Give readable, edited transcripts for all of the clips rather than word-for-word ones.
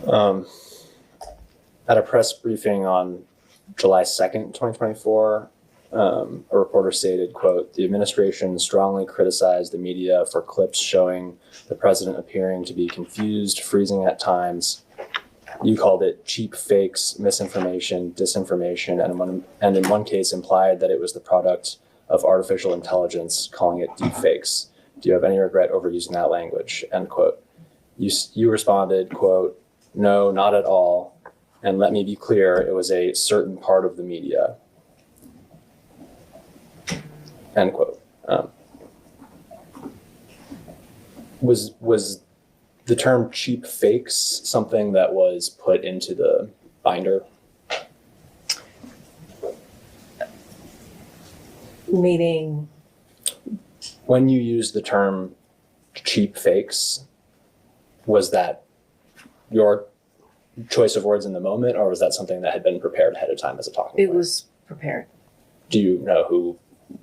At a press briefing on July 2nd, 2024, a reporter stated, quote, "The administration strongly criticized the media for clips showing the president appearing to be confused, freezing at times. You called it cheap fakes, misinformation, disinformation, and in one case implied that it was the product of artificial intelligence, calling it deep fakes. Do you have any regret over using that language?" End quote. You responded, quote, "No, not at all. And let me be clear, it was a certain part of the media." End quote. Was the term cheap fakes something that was put into the binder? Meaning? When you used the term cheap fakes, was that your choice of words in the moment, or was that something that had been prepared ahead of time as a talking point? It was prepared. Do you know who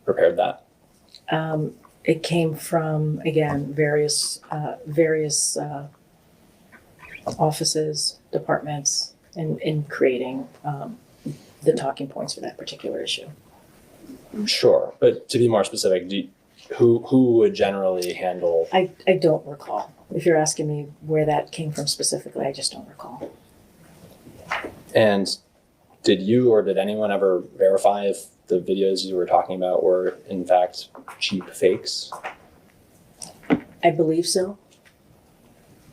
prepared that? It came from, again, various offices, departments, in creating the talking points for that particular issue. Sure, but to be more specific, who would generally handle? I don't recall. If you're asking me where that came from specifically, I just don't recall. And did you or did anyone ever verify if the videos you were talking about were in fact cheap fakes? I believe so.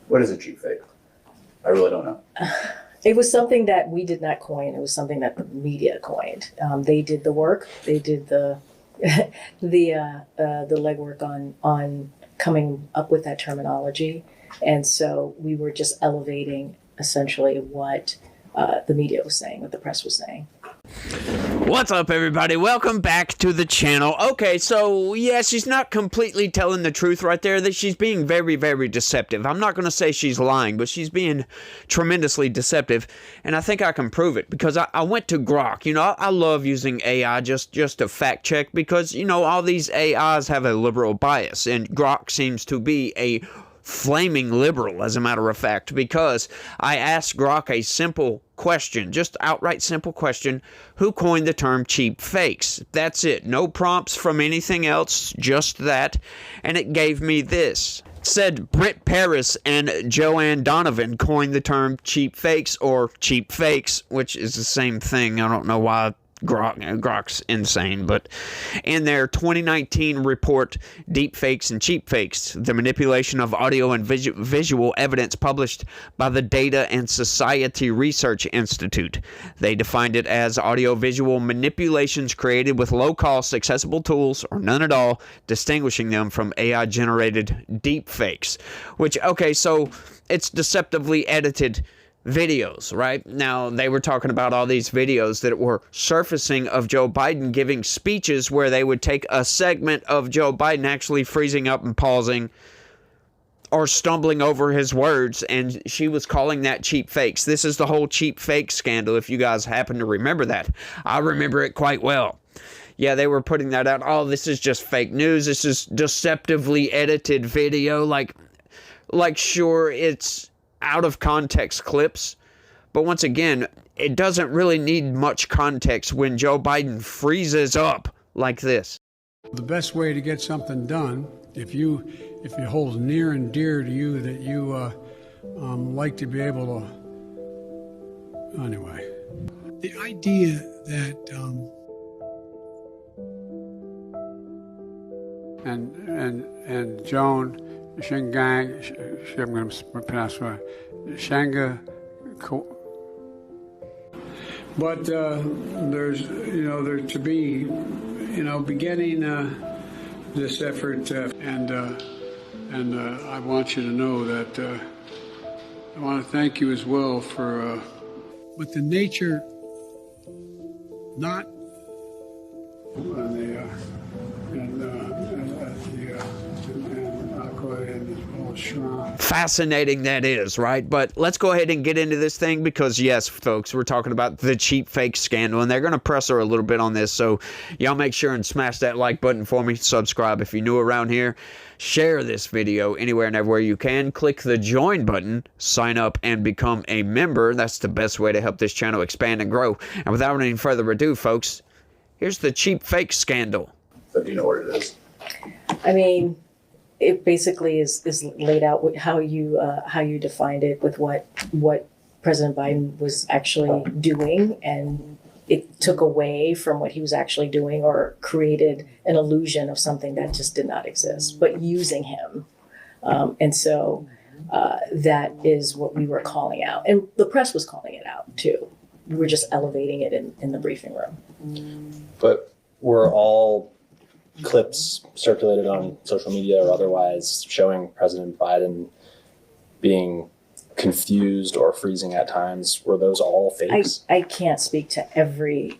What is a cheap fake? I really don't know. It was something that we did not coin. It was something that the media coined. They did the work. They did the legwork on coming up with that terminology, and so we were just elevating essentially what the media was saying, what the press was saying. What's up, everybody? Welcome back to the channel. Okay, so yeah, she's not completely telling the truth right there. That she's being very, very deceptive. I'm not going to say she's lying, but she's being tremendously deceptive, and I think I can prove it because I went to Grok. You know, I love using AI just to fact check because, you know, all these AIs have a liberal bias, and Grok seems to be a flaming liberal, as a matter of fact, because I asked Grok a simple question, just outright simple question: who coined the term cheap fakes? That's it. No prompts from anything else, just that. And it gave me this. It said Britt Paris and Joanne Donovan coined the term cheap fakes, or cheap fakes, which is the same thing. I don't know why Grok's insane, but in their 2019 report, Deep Fakes and Cheap Fakes, the manipulation of audio and visual evidence published by the Data and Society Research Institute, they defined it as audio-visual manipulations created with low-cost, accessible tools, or none at all, distinguishing them from AI-generated deep fakes. Which, okay, so it's deceptively edited videos, right? Now, they were talking about all these videos that were surfacing of Joe Biden giving speeches where they would take a segment of Joe Biden actually freezing up and pausing or stumbling over his words, and she was calling that cheap fakes. This is the whole cheap fake scandal, if you guys happen to remember that. I remember it quite well. Yeah, they were putting that out. Oh, this is just fake news. This is deceptively edited video. Like sure, it's out of context clips, but once again, it doesn't really need much context when Joe Biden freezes up like this. The best way to get something done, if it holds near and dear to you that you like to be able to, anyway, the idea that and Joan Shingang, I'm going to pronounce it right, Shanga. But there's, there to be, beginning this effort, and I want you to know that I want to thank you as well for. But the nature, not put in his little shrine. Fascinating that is, right? But let's go ahead and get into this thing because, yes, folks, we're talking about the cheap fake scandal, and they're going to press her a little bit on this. So y'all make sure and smash that like button for me. Subscribe if you're new around here. Share this video anywhere and everywhere you can. Click the join button, sign up, and become a member. That's the best way to help this channel expand and grow. And without any further ado, folks, here's the cheap fake scandal. So do you know what it is? I mean, it basically is laid out with how you defined it with what President Biden was actually doing, and it took away from what he was actually doing or created an illusion of something that just did not exist, but using him. And so that is what we were calling out. And the press was calling it out too. We were just elevating it in the briefing room. But were all clips circulated on social media or otherwise showing President Biden being confused or freezing at times, were those all fakes? I can't speak to everything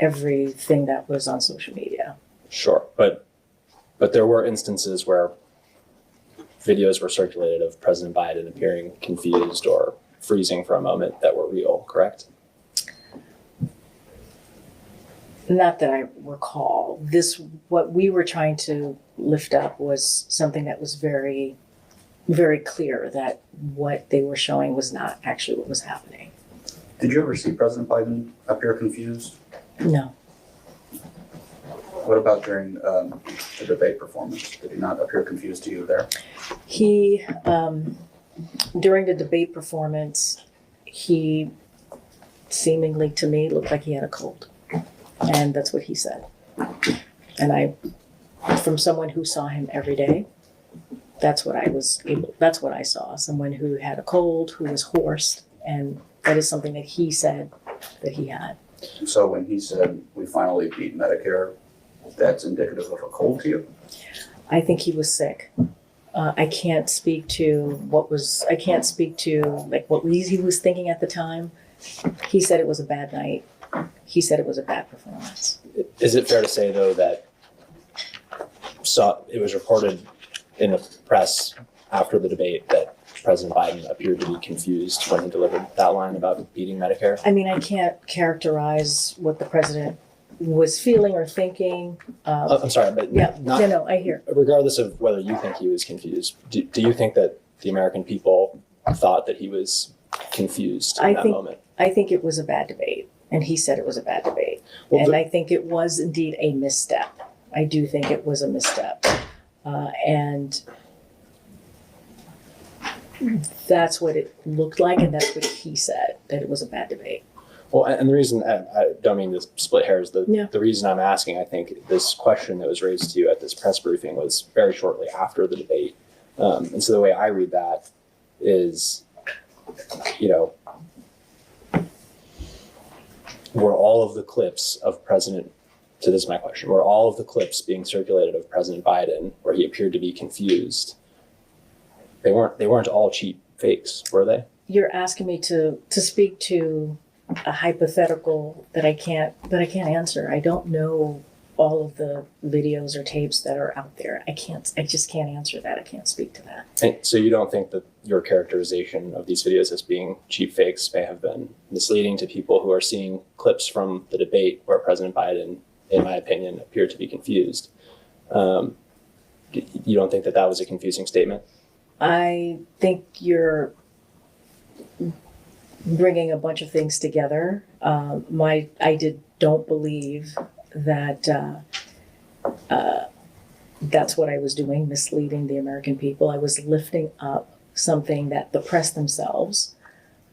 that was on social media. Sure, but there were instances where videos were circulated of President Biden appearing confused or freezing for a moment that were real, correct? Not that I recall. What we were trying to lift up was something that was very, very clear that what they were showing was not actually what was happening. Did you ever see President Biden appear confused? No. What about during the debate performance? Did he not appear confused to you there? He, during the debate performance, he seemingly to me looked like he had a cold. And that's what he said. And from someone who saw him every day, that's what I saw. Someone who had a cold, who was hoarse, and that is something that he said that he had. So when he said, "We finally beat Medicare," that's indicative of a cold to you? I think he was sick. I can't speak to what he was thinking at the time. He said it was a bad night. He said it was a bad performance. Is it fair to say, though, that it was reported in the press after the debate that President Biden appeared to be confused when he delivered that line about beating Medicare? I mean, I can't characterize what the president was feeling or thinking. I'm sorry, but No, I hear. Regardless of whether you think he was confused, do you think that the American people thought that he was confused in that moment? I think it was a bad debate. And he said it was a bad debate. Well, I think it was indeed a misstep. I do think it was a misstep. And that's what it looked like, and that's what he said, that it was a bad debate. Well, and the reason, I don't mean to split hairs, Yeah. the reason I'm asking, I think this question that was raised to you at this press briefing was very shortly after the debate. And so the way I read that is, were all of the clips of so this is my question, were all of the clips being circulated of President Biden where he appeared to be confused, they weren't all cheap fakes, were they? You're asking me to speak to a hypothetical that I can't answer. I don't know all of the videos or tapes that are out there. I just can't answer that. I can't speak to that. And so you don't think that your characterization of these videos as being cheap fakes may have been misleading to people who are seeing clips from the debate where President Biden, in my opinion, appeared to be confused? You don't think that was a confusing statement? I think you're bringing a bunch of things together. Don't believe that that's what I was doing, misleading the American people. I was lifting up something that the press themselves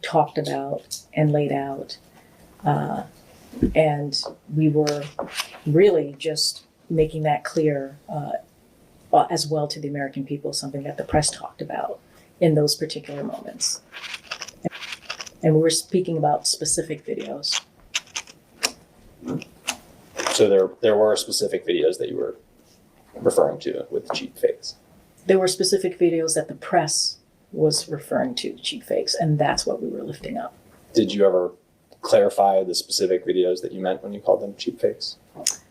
talked about and laid out. And we were really just making that clear as well to the American people, something that the press talked about in those particular moments. And we were speaking about specific videos. So there were specific videos that you were referring to with cheap fakes? There were specific videos that the press was referring to cheap fakes, and that's what we were lifting up. Did you ever clarify the specific videos that you meant when you called them cheap fakes?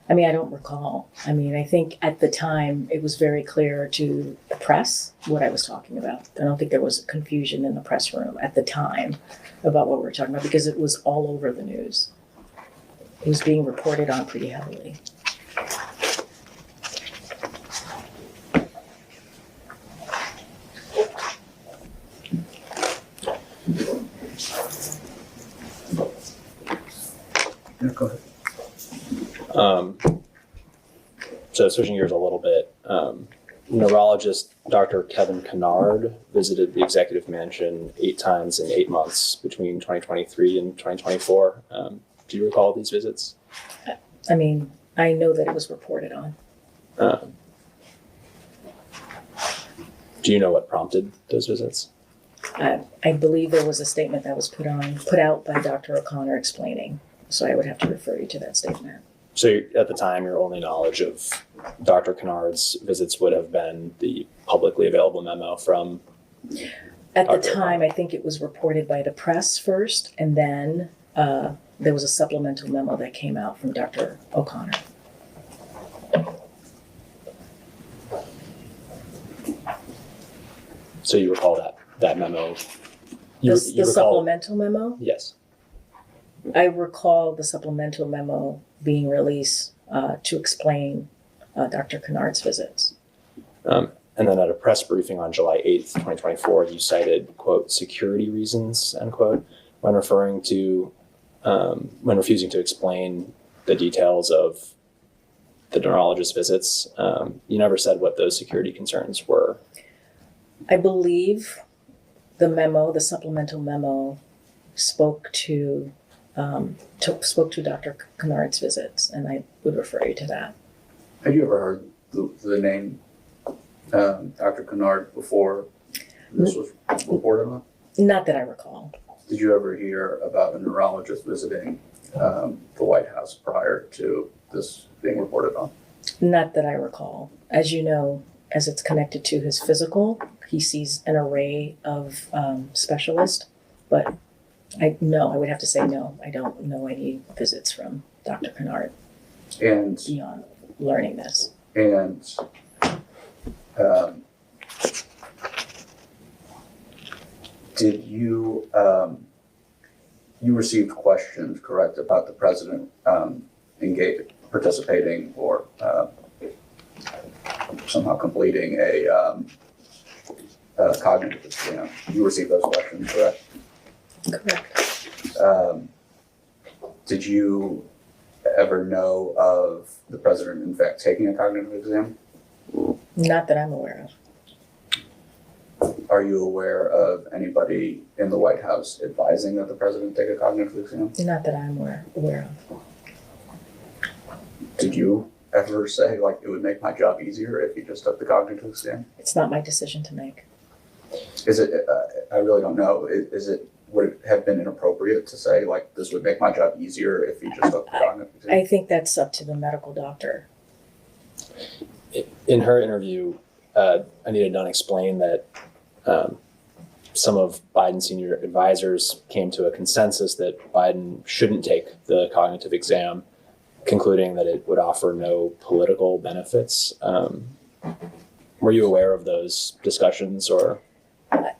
I mean, I don't recall. I mean, I think at the time it was very clear to the press what I was talking about. I don't think there was confusion in the press room at the time about what we were talking about because it was all over the news. It was being reported on pretty heavily. Yeah, go ahead. So switching gears a little bit, neurologist Dr. Kevin Kennard visited the executive mansion 8 times in 8 months between 2023 and 2024. Do you recall these visits? I mean, I know that it was reported on. Do you know what prompted those visits? I believe there was a statement that was put out by Dr. O'Connor explaining. So I would have to refer you to that statement. So at the time, your only knowledge of Dr. Kennard's visits would have been the publicly available memo from... At the Dr. time, I think it was reported by the press first, and then there was a supplemental memo that came out from Dr. O'Connor. So you recall that memo? You The recall, supplemental memo? yes. I recall the supplemental memo being released to explain Dr. Kennard's visits. And then at a press briefing on July 8th, 2024, you cited, quote, security reasons, end quote, when refusing to explain the details of the neurologist visits. You never said what those security concerns were. I believe the supplemental memo, spoke to Dr. Kennard's visits, and I would refer you to that. Had you ever heard the name Dr. Kennard before this was reported on? Not that I recall. Did you ever hear about a neurologist visiting the White House prior to this being reported on? Not that I recall. As you know, as it's connected to his physical, he sees an array of specialists, but I would have to say no. I don't know any visits from Dr. Kennard And beyond learning this. And did you you received questions, correct, about the president participating or somehow completing a cognitive exam? You received those questions, correct? Correct. Did you ever know of the president, in fact, taking a cognitive exam? Not that I'm aware of. Are you aware of anybody in the White House advising that the president take a cognitive exam? Not that I'm aware of. Did you ever say, like, it would make my job easier if he just took the cognitive exam? It's not my decision to make. Is it, I really don't know, would it have been inappropriate to say, like, this would make my job easier if he just took the cognitive exam? I think that's up to the medical doctor. In her interview, Anita Dunn explained that some of Biden's senior advisors came to a consensus that Biden shouldn't take the cognitive exam, concluding that it would offer no political benefits. Were you aware of those discussions, or?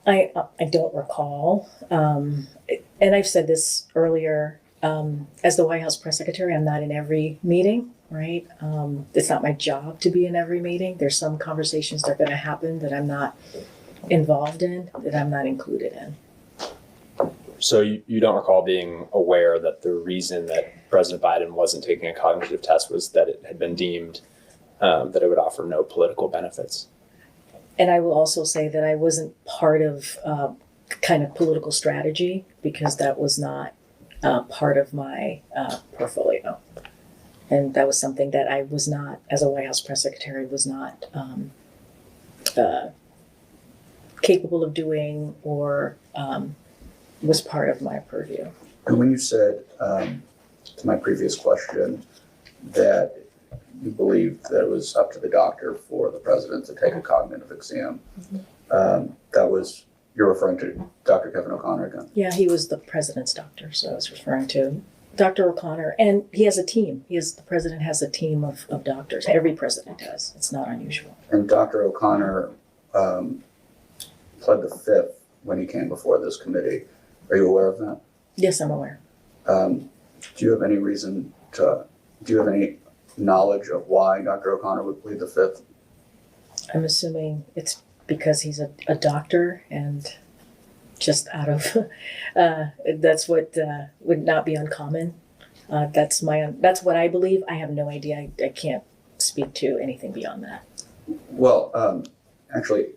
I don't recall. And I've said this earlier, as the White House press secretary, I'm not in every meeting, right? It's not my job to be in every meeting. There's some conversations that are going to happen that I'm not involved in, that I'm not included in. So you don't recall being aware that the reason that President Biden wasn't taking a cognitive test was that it had been deemed that it would offer no political benefits? And I will also say that I wasn't part of kind of political strategy, because that was not part of my portfolio. And that was something that I was not, as a White House press secretary, was not capable of doing, or was part of my purview. And when you said, to my previous question, that you believed that it was up to the doctor for the president to take a cognitive exam, you're referring to Dr. Kevin O'Connor again? Yeah, he was the president's doctor, so I was referring to Dr. O'Connor, and he has a team. The president has a team of doctors. Every president does. It's not unusual. And Dr. O'Connor pled the fifth when he came before this committee. Are you aware of that? Yes, I'm aware. Do you have any knowledge of why Dr. O'Connor would plead the fifth? I'm assuming it's because he's a doctor and just out of, that's what would not be uncommon. That's what I believe. I have no idea. I can't speak to anything beyond that. Well, actually,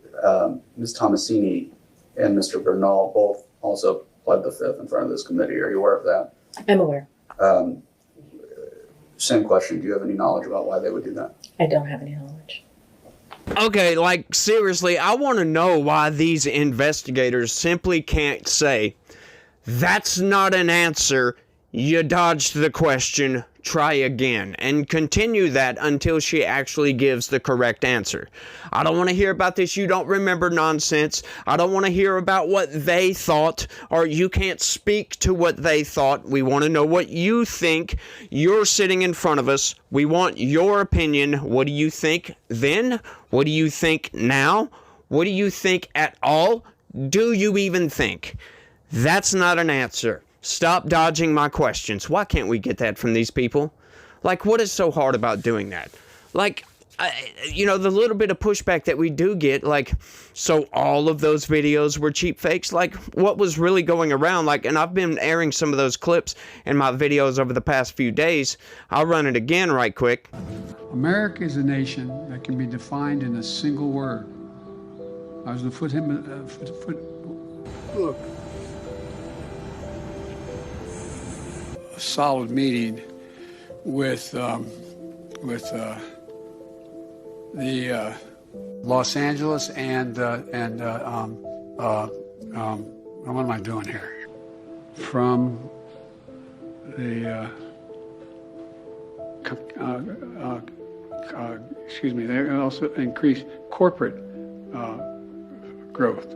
Ms. Tomasini and Mr. Bernal both also pled the fifth in front of this committee. Are you aware of that? I'm aware. Same question. Do you have any knowledge about why they would do that? I don't have any knowledge. Okay, like, seriously, I want to know why these investigators simply can't say, that's not an answer, you dodged the question, try again, and continue that until she actually gives the correct answer. I don't want to hear about this you don't remember nonsense. I don't want to hear about what they thought, or you can't speak to what they thought. We want to know what you think. You're sitting in front of us. We want your opinion. What do you think then? What do you think now? What do you think at all? Do you even think? That's not an answer. Stop dodging my questions. Why can't we get that from these people? Like, what is so hard about doing that? Like, the little bit of pushback that we do get, like, so all of those videos were cheap fakes? Like, what was really going around? Like, and I've been airing some of those clips in my videos over the past few days. I'll run it again right quick. America is a nation that can be defined in a single word. I was going to look. A solid meeting with the Los Angeles and what am I doing here? From the they also increase corporate growth.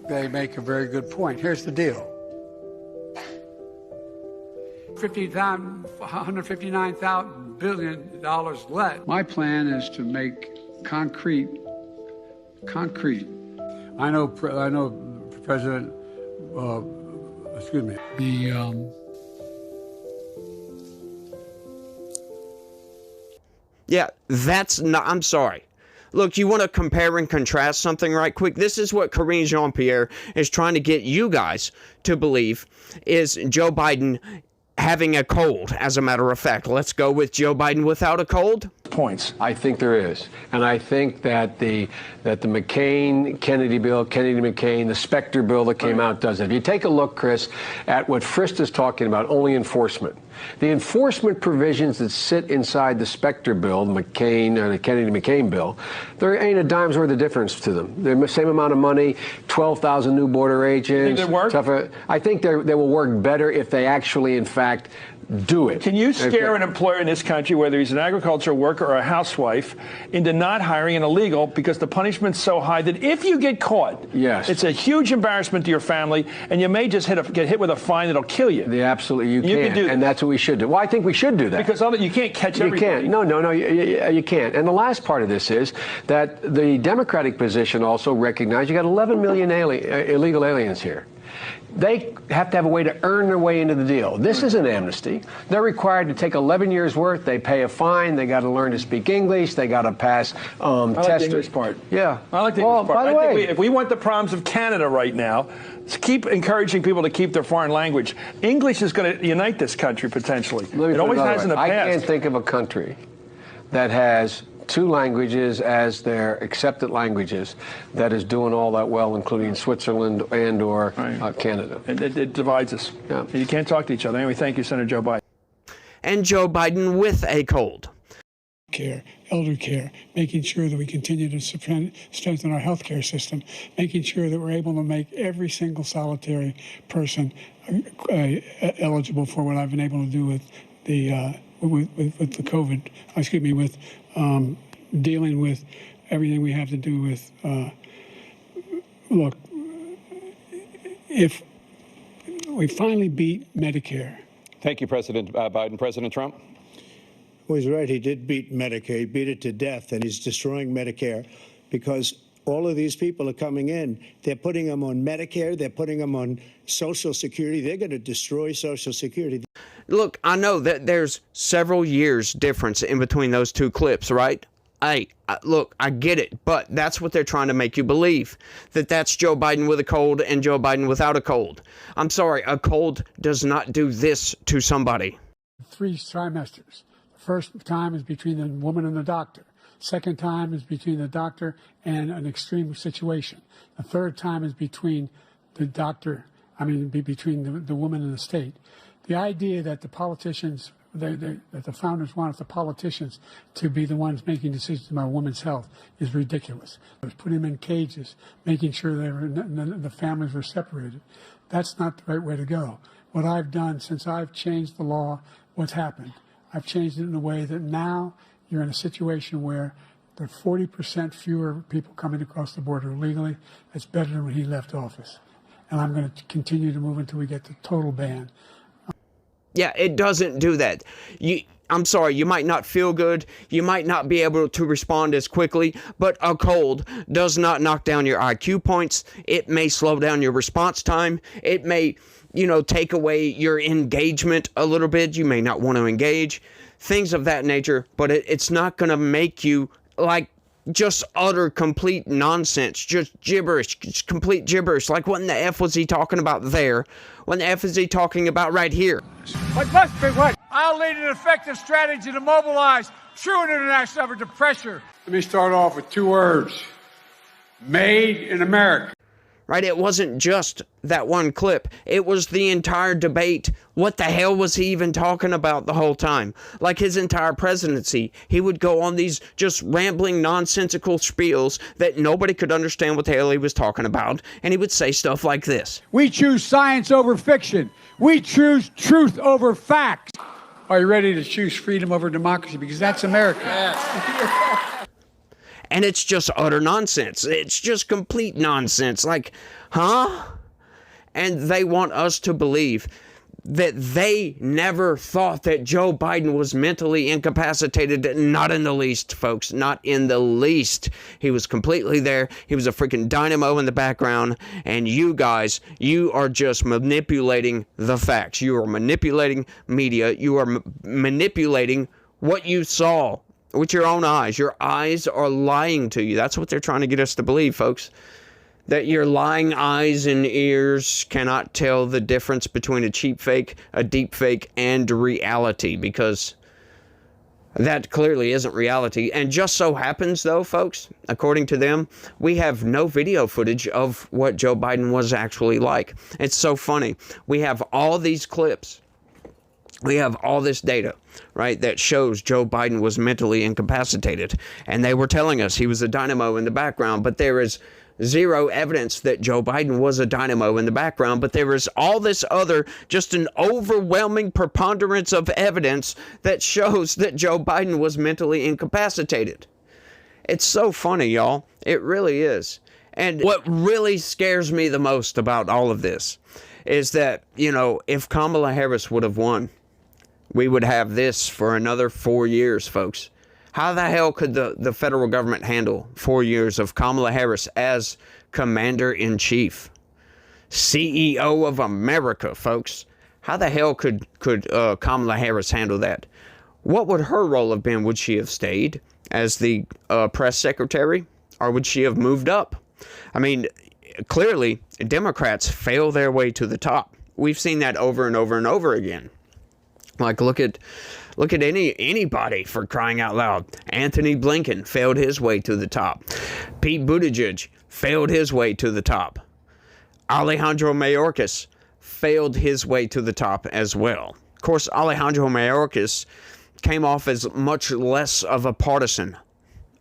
They make a very good point. Here's the deal. $159 billion less. My plan is to make concrete. I know President, Yeah, that's not, I'm sorry. Look, you want to compare and contrast something right quick? This is what Karine Jean-Pierre is trying to get you guys to believe is Joe Biden having a cold, as a matter of fact. Let's go with Joe Biden without a cold. Points. I think there is. And I think that the McCain-Kennedy bill, Kennedy-McCain, the Specter bill that came out does it. If you take a look, Chris, at what Frist is talking about, only enforcement. The enforcement provisions that sit inside the Specter bill, the McCain or the Kennedy-McCain bill, there ain't a dime's worth of difference to them. They're the same amount of money, 12,000 new border agents. You think they work? I think they will work better if they actually, in fact, do it. Can you scare an employer in this country, whether he's an agricultural worker or a housewife, into not hiring an illegal because the punishment's so high that if you get caught, yes, it's a huge embarrassment to your family, and you may just get hit with a fine that'll kill you. Absolutely, you can do that. And that's what we should do. Well, I think we should do that. Because you can't catch everybody. You can't. No, you can't. And the last part of this is that the Democratic position also recognized you got 11 million illegal aliens here. They have to have a way to earn their way into the deal. This is an amnesty. They're required to take 11 years' worth. They pay a fine. They got to learn to speak English. They got to pass tests. I like the English part. Yeah. I like the English part. By the way, if we want the problems of Canada right now, keep encouraging people to keep their foreign language. English is going to unite this country potentially. It always has in the past. I can't think of a country that has two languages as their accepted languages that is doing all that well, including Switzerland and or Canada. It divides us. Yeah. You can't talk to each other. Anyway, thank you, Senator Joe Biden. And Joe Biden with a cold. Care, elder care, making sure that we continue to strengthen our healthcare system, making sure that we're able to make every single solitary person eligible for what I've been able to do with the with dealing with everything we have to do with. Look, if we finally beat Medicare, Thank you, President Biden. President Trump? Well, he's right. He did beat Medicare. He beat it to death, and he's destroying Medicare because all of these people are coming in. They're putting them on Medicare. They're putting them on Social Security. They're going to destroy Social Security. Look, I know that there's several years difference in between those two clips, right? Look, I get it, but that's what they're trying to make you believe, that that's Joe Biden with a cold and Joe Biden without a cold. I'm sorry, a cold does not do this to somebody. 3 trimesters. The first time is between the woman and the doctor. Second time is between the doctor and an extreme situation. The third time is between the doctor, between the woman and the state. The idea that the politicians, that the founders wanted the politicians to be the ones making decisions about women's health is ridiculous. Putting them in cages, making sure the families were separated. That's not the right way to go. What I've done since I've changed the law, what's happened? I've changed it in a way that now you're in a situation where there are 40% fewer people coming across the border illegally. That's better than when he left office. And I'm going to continue to move until we get the total ban. Yeah, it doesn't do that. I'm sorry, you might not feel good, you might not be able to respond as quickly, but a cold does not knock down your IQ points. It may slow down your response time. It may, take away your engagement a little bit. You may not want to engage, things of that nature, but it's not going to make you just utter complete nonsense, just gibberish, just complete gibberish. Like, what in the F was he talking about there? What in the F is he talking about right here? What must be what? I'll lead an effective strategy to mobilize true international effort to pressure. Let me start off with 2 words. Made in America. Right? It wasn't just that one clip. It was the entire debate. What the hell was he even talking about the whole time? Like his entire presidency, he would go on these just rambling, nonsensical spiels that nobody could understand what the hell he was talking about. And he would say stuff like this. We choose science over fiction. We choose truth over facts. Are you ready to choose freedom over democracy? Because that's America. Yes. And it's just utter nonsense. It's just complete nonsense. Like, huh? And they want us to believe that they never thought that Joe Biden was mentally incapacitated. Not in the least, folks. Not in the least. He was completely there. He was a freaking dynamo in the background. And you guys, you are just manipulating the facts. You are manipulating media. You are manipulating what you saw with your own eyes. Your eyes are lying to you. That's what they're trying to get us to believe, folks. That your lying eyes and ears cannot tell the difference between a cheap fake, a deep fake, and reality, because that clearly isn't reality. And just so happens, though, folks, according to them, we have no video footage of what Joe Biden was actually like. It's so funny. We have all these clips. We have all this data, right, that shows Joe Biden was mentally incapacitated. And they were telling us he was a dynamo in the background, but there is zero evidence that Joe Biden was a dynamo in the background. But there is all this other, just an overwhelming preponderance of evidence that shows that Joe Biden was mentally incapacitated. It's so funny, y'all. It really is. And what really scares me the most about all of this is that, if Kamala Harris would have won, we would have this for another 4 years, folks. How the hell could the federal government handle 4 years of Kamala Harris as Commander-in-Chief? CEO of America, folks. How the hell could Kamala Harris handle that? What would her role have been? Would she have stayed as the press secretary? Or would she have moved up? I mean, clearly, Democrats fail their way to the top. We've seen that over and over and over again. Like, look at anybody, for crying out loud. Anthony Blinken failed his way to the top. Pete Buttigieg failed his way to the top. Alejandro Mayorkas failed his way to the top as well. Of course, Alejandro Mayorkas came off as much less of a partisan.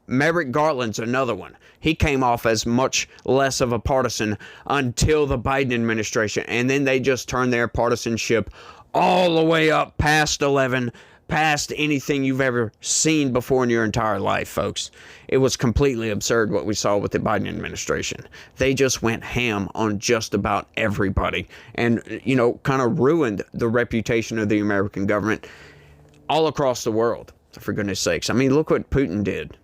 Merrick Garland's another one. He came off as much less of a partisan until the Biden administration. And then they just turned their partisanship all the way up past 11, past anything you've ever seen before in your entire life, folks. It was completely absurd what we saw with the Biden administration. They just went ham on just about everybody and, kind of ruined the reputation of the American government all across the world, for goodness sakes. I mean, look what Putin did.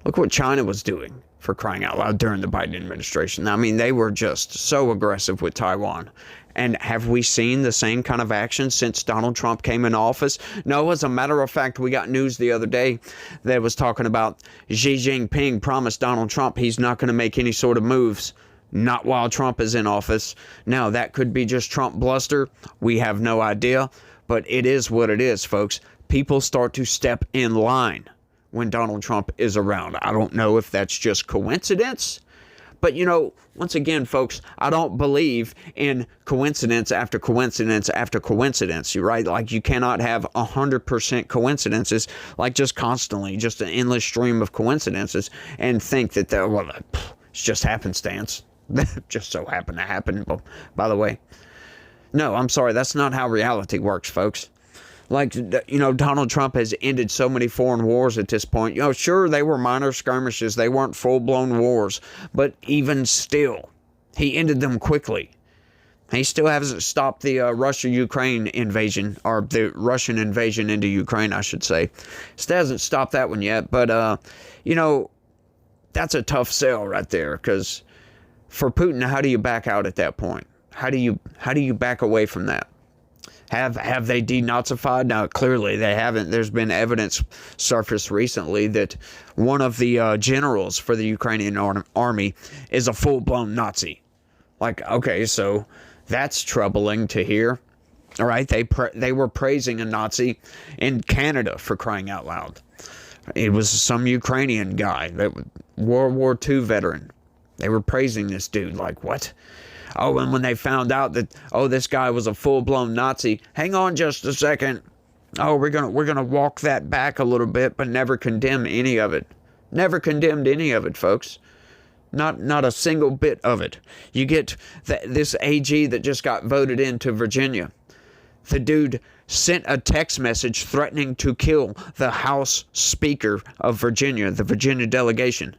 Look what China was doing, for crying out loud, during the Biden administration. I mean, they were just so aggressive with Taiwan. And have we seen the same kind of action since Donald Trump came in office? No, as a matter of fact, we got news the other day that was talking about Xi Jinping promised Donald Trump he's not going to make any sort of moves, not while Trump is in office. Now, that could be just Trump bluster. We have no idea, but it is what it is, folks. People start to step in line when Donald Trump is around. I don't know if that's just coincidence. But, once again, folks, I don't believe in coincidence after coincidence after coincidence, right? Like, you cannot have 100% coincidences, like just constantly, just an endless stream of coincidences, and think that, it's just happenstance. That just so happened to happen, by the way. No, I'm sorry, that's not how reality works, folks. Like, Donald Trump has ended so many foreign wars at this point. Sure, they were minor skirmishes. They weren't full-blown wars. But even still, he ended them quickly. He still hasn't stopped the Russia-Ukraine invasion, or the Russian invasion into Ukraine, I should say. Still hasn't stopped that one yet. But, that's a tough sell right there. Because for Putin, how do you back out at that point? How do you back away from that? Have they denazified? Now, clearly they haven't. There's been evidence surfaced recently that one of the generals for the Ukrainian army is a full-blown Nazi. Like, okay, so that's troubling to hear. All right, they were praising a Nazi in Canada, for crying out loud. It was some Ukrainian guy, World War II veteran. They were praising this dude. Like, what? Oh, and when they found out that, this guy was a full-blown Nazi, hang on just a second. Oh, we're gonna walk that back a little bit, but never condemn any of it. Never condemned any of it, folks. Not a single bit of it. You get this AG that just got voted into Virginia. The dude sent a text message threatening to kill the House Speaker of Virginia, the Virginia delegation.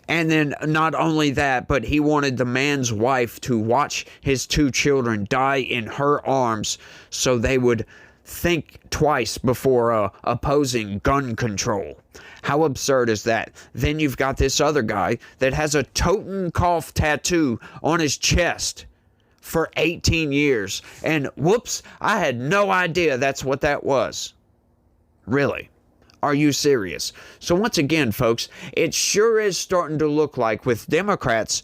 And then not only that, but he wanted the man's wife to watch his 2 children die in her arms so they would think twice before opposing gun control. How absurd is that? Then you've got this other guy that has a Totenkopf tattoo on his chest for 18 years. And whoops, I had no idea that's what that was. Really? Are you serious? So once again, folks, it sure is starting to look like with Democrats,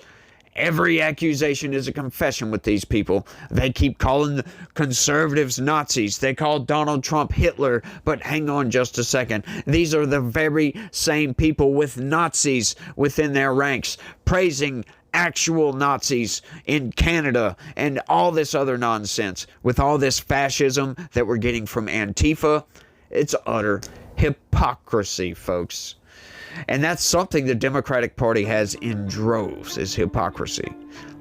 every accusation is a confession with these people. They keep calling the conservatives Nazis. They call Donald Trump Hitler. But hang on just a second. These are the very same people with Nazis within their ranks, praising actual Nazis in Canada and all this other nonsense. With all this fascism that we're getting from Antifa, it's utter hypocrisy, folks. And that's something the Democratic Party has in droves, is hypocrisy.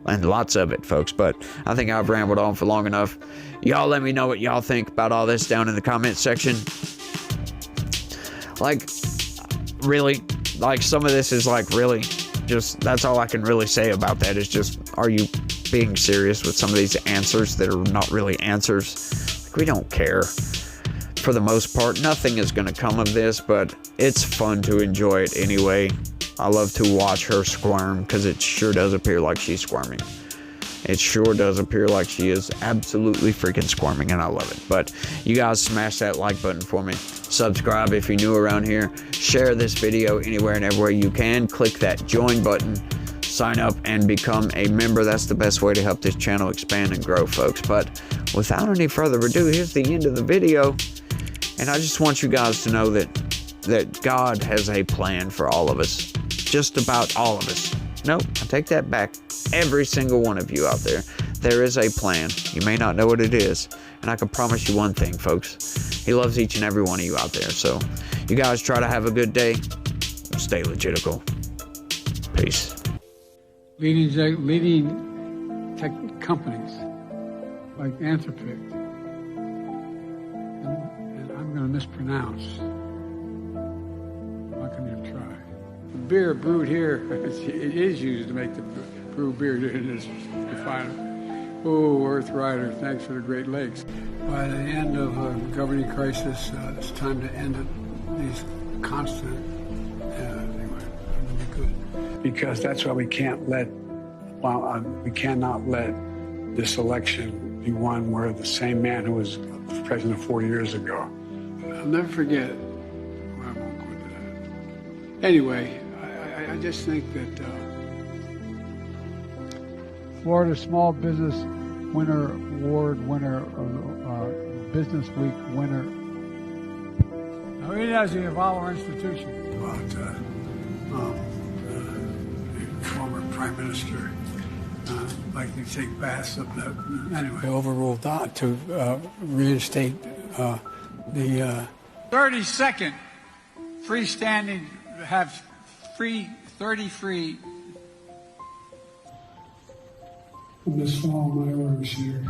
And lots of it, folks. But I think I've rambled on for long enough. Y'all let me know what y'all think about all this down in the comment section. Like, really? Like, some of this is like, really? Just, that's all I can really say about that is just, are you being serious with some of these answers that are not really answers? Like, we don't care. For the most part, nothing is going to come of this, but it's fun to enjoy it anyway. I love to watch her squirm because it sure does appear like she's squirming. It sure does appear like she is absolutely freaking squirming, and I love it. But you guys smash that like button for me. Subscribe if you're new around here. Share this video anywhere and everywhere you can. Click that join button. Sign up and become a member. That's the best way to help this channel expand and grow, folks. But without any further ado, here's the end of the video. And I just want you guys to know that God has a plan for all of us. Just about all of us. Nope, I take that back. Every single one of you out there. There is a plan. You may not know what it is. And I can promise you one thing, folks. He loves each and every one of you out there. So you guys try to have a good day. Stay legitical. Peace. Leading tech companies like Anthropic. And going to mispronounce. I'm not going to try. The beer brewed here, it is used to make the brew beer. It is refined. Oh, Earth Rider, thanks for the Great Lakes. By the end of the governing crisis, it's time to end these constant. Anyway, it'll be good. Because that's why we can't let. Well, we cannot let this election be one where the same man who was president 40 years ago. I'll never forget. Well, I won't go into that. Anyway, I just think that Florida Small Business Winner Award winner, Business Week winner. Now, he doesn't involve our institution. About the former prime minister. Like to take baths up that. Anyway, overruled that to reinstate the 32nd freestanding, have 30 free. I'm just following my orders here.